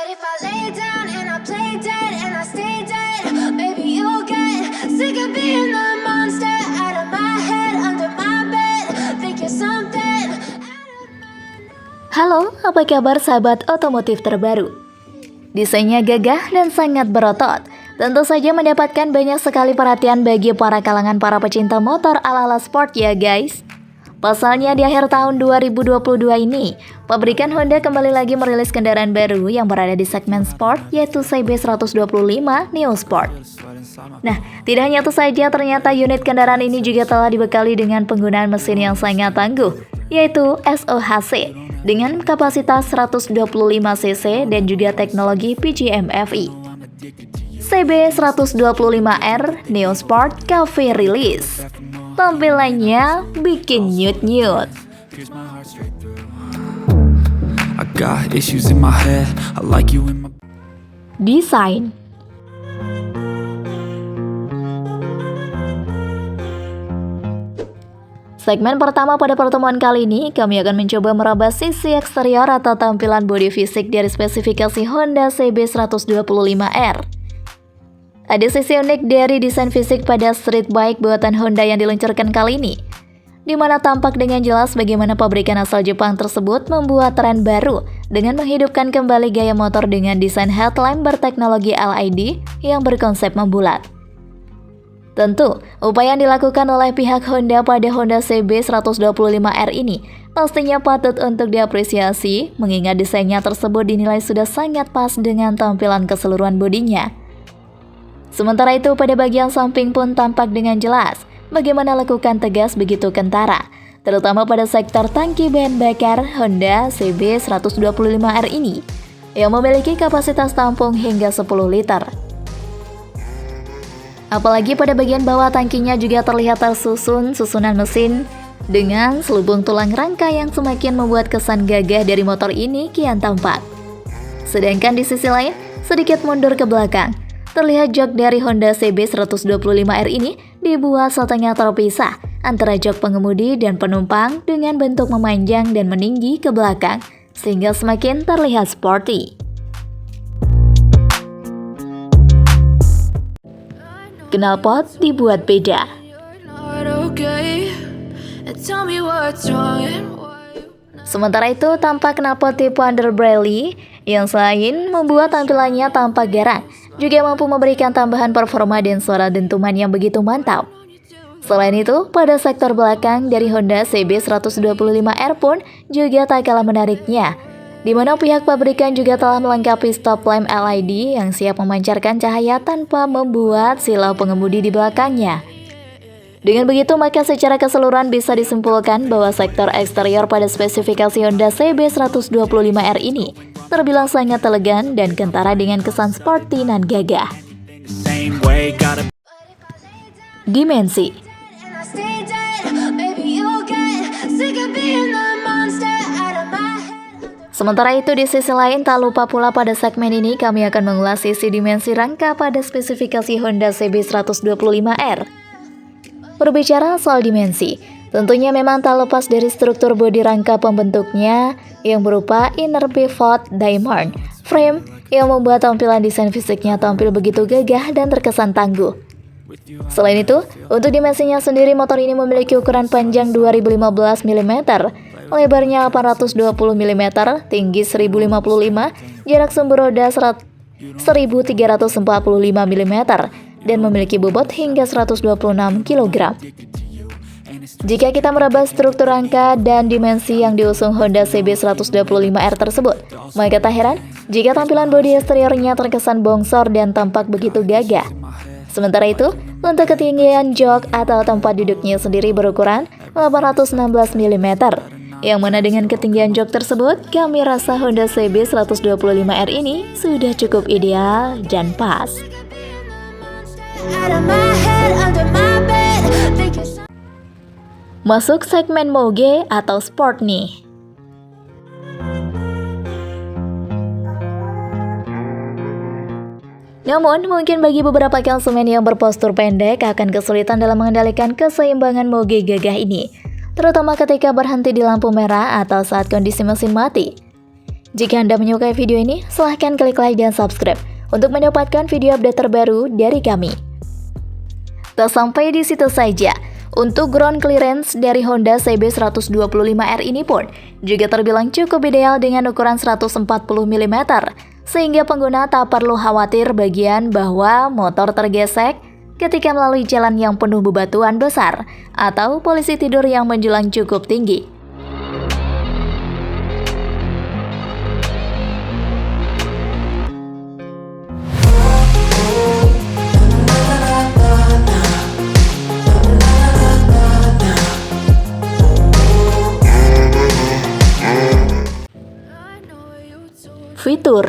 But if I lay down and I play dead and I stay dead, maybe you'll get sick of being the monster out of my head, under my bed. Think you're something. Halo, apa kabar sahabat otomotif terbaru? Desainnya gagah dan sangat berotot. Tentu saja mendapatkan banyak sekali perhatian bagi para kalangan para pecinta motor ala-ala sport ya guys. Pasalnya di akhir tahun 2022 ini, pabrikan Honda kembali lagi merilis kendaraan baru yang berada di segmen sport, yaitu CB125 Neo Sport. Nah, tidak hanya itu saja, ternyata unit kendaraan ini juga telah dibekali dengan penggunaan mesin yang sangat tangguh, yaitu SOHC, dengan kapasitas 125 cc dan juga teknologi PGM-FI. CB125R Neo Sport Cafe Release. Tampilannya bikin nyut-nyut. Desain. Segmen pertama pada pertemuan kali ini, kami akan mencoba meraba sisi eksterior atau tampilan bodi fisik dari spesifikasi Honda CB125R. Ada sisi unik dari desain fisik pada street bike buatan Honda yang diluncurkan kali ini, di mana tampak dengan jelas bagaimana pabrikan asal Jepang tersebut membuat tren baru dengan menghidupkan kembali gaya motor dengan desain headlamp berteknologi LED yang berkonsep membulat. Tentu, upaya yang dilakukan oleh pihak Honda pada Honda CB125R ini pastinya patut untuk diapresiasi, mengingat desainnya tersebut dinilai sudah sangat pas dengan tampilan keseluruhan bodinya. Sementara itu, pada bagian samping pun tampak dengan jelas bagaimana lekukan tegas begitu kentara, terutama pada sektor tangki bahan bakar Honda CB125R ini, yang memiliki kapasitas tampung hingga 10 liter. Apalagi pada bagian bawah tangkinya juga terlihat tersusun susunan mesin dengan selubung tulang rangka yang semakin membuat kesan gagah dari motor ini kian tampak. Sedangkan di sisi lain, sedikit mundur ke belakang, terlihat jok dari Honda CB125R ini dibuat setengah terpisah antara jok pengemudi dan penumpang dengan bentuk memanjang dan meninggi ke belakang, sehingga semakin terlihat sporty. Knalpot dibuat beda. Sementara itu, tampak knalpot tipe underbelly yang selain membuat tampilannya tampak garang, juga mampu memberikan tambahan performa dan suara dentuman yang begitu mantap. Selain itu, pada sektor belakang dari Honda CB125R pun juga tak kalah menariknya, di mana pihak pabrikan juga telah melengkapi stop lamp LED yang siap memancarkan cahaya tanpa membuat silau pengemudi di belakangnya. Dengan begitu, maka secara keseluruhan bisa disimpulkan bahwa sektor eksterior pada spesifikasi Honda CB125R ini terbilang sangat elegan dan kentara dengan kesan sporty dan gagah. Dimensi. Sementara itu, di sisi lain, tak lupa pula pada segmen ini kami akan mengulas sisi dimensi rangka pada spesifikasi Honda CB125R. Berbicara soal dimensi, tentunya memang tak lepas dari struktur bodi rangka pembentuknya yang berupa inner pivot diamond frame yang membuat tampilan desain fisiknya tampil begitu gagah dan terkesan tangguh. Selain itu, untuk dimensinya sendiri, motor ini memiliki ukuran panjang 2015 mm, lebarnya 820 mm, tinggi 1055, jarak sumber roda 1345 mm, dan memiliki bobot hingga 126 kg. Jika kita meraba struktur rangka dan dimensi yang diusung Honda CB125R tersebut, maka tak heran jika tampilan bodi eksteriornya terkesan bongsor dan tampak begitu gagah. Sementara itu, untuk ketinggian jok atau tempat duduknya sendiri berukuran 816 mm, yang mana dengan ketinggian jok tersebut, kami rasa Honda CB125R ini sudah cukup ideal dan pas. Masuk segmen moge atau sport nih. Namun, mungkin bagi beberapa konsumen yang berpostur pendek akan kesulitan dalam mengendalikan keseimbangan moge gagah ini, terutama ketika berhenti di lampu merah atau saat kondisi mesin mati. Jika Anda menyukai video ini, silahkan klik like dan subscribe untuk mendapatkan video update terbaru dari kami. Tak sampai di situ saja, untuk ground clearance dari Honda CB 125R ini pun juga terbilang cukup ideal dengan ukuran 140 mm, sehingga pengguna tak perlu khawatir bagian bahwa motor tergesek ketika melalui jalan yang penuh bebatuan besar atau polisi tidur yang menjulang cukup tinggi. Fitur.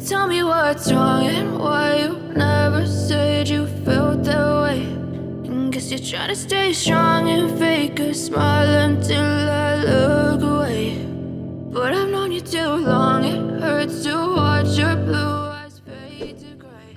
Tell me what's wrong and why you never said you felt that way. Guess you're trying to stay strong and fake a smile until I look away. But I've known you too long, it hurts to watch your blue eyes fade to gray.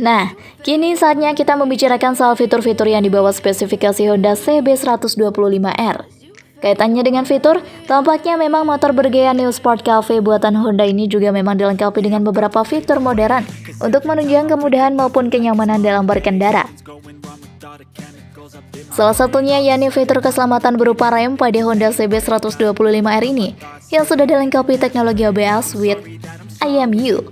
Nah, kini saatnya kita membicarakan soal fitur-fitur yang dibawa spesifikasi Honda CB 125R. Kaitannya dengan fitur, tampaknya memang motor bergaya New Sport Cafe buatan Honda ini juga memang dilengkapi dengan beberapa fitur modern untuk menunjang kemudahan maupun kenyamanan dalam berkendara. Salah satunya yakni fitur keselamatan berupa rem pada Honda CB 125R ini yang sudah dilengkapi teknologi ABS with IMU,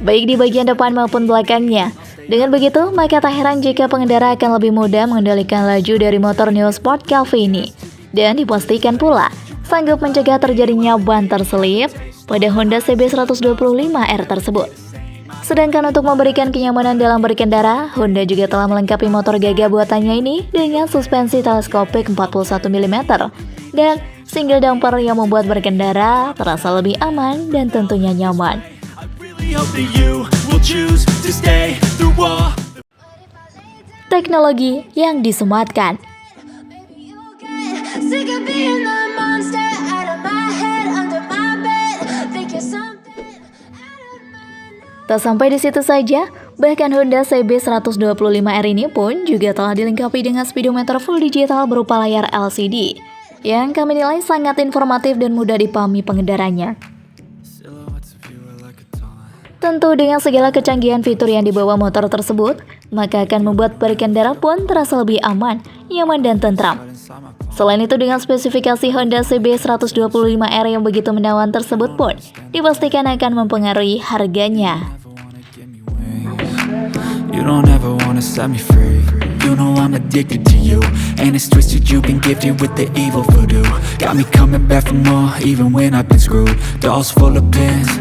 baik di bagian depan maupun belakangnya. Dengan begitu, maka tak heran jika pengendara akan lebih mudah mengendalikan laju dari motor New Sport Cafe ini. Dan dipastikan pula sanggup mencegah terjadinya ban terselip pada Honda CB 125R tersebut. Sedangkan untuk memberikan kenyamanan dalam berkendara, Honda juga telah melengkapi motor gagah buatannya ini dengan suspensi teleskopik 41 mm dan single damper yang membuat berkendara terasa lebih aman dan tentunya nyaman. Teknologi yang disematkan. Sick of being the monster out of my head, under my bed. Think you're something out of my... Tak sampai di situ saja, bahkan Honda CB 125R ini pun juga telah dilengkapi dengan speedometer full digital berupa layar LCD, yang kami nilai sangat informatif dan mudah dipahami pengendaranya. Tentu dengan segala kecanggihan fitur yang dibawa motor tersebut, maka akan membuat berkendara pun terasa lebih aman, nyaman dan tentram. Selain itu, dengan spesifikasi Honda CB 125R yang begitu menawan tersebut pun dipastikan akan mempengaruhi harganya. You don't ever wanna set me free. You know I'm addicted to you, and it's twisted, you've been gifted with the evil voodoo. Got me coming back for more, even when I've been screwed. Dolls full of pins.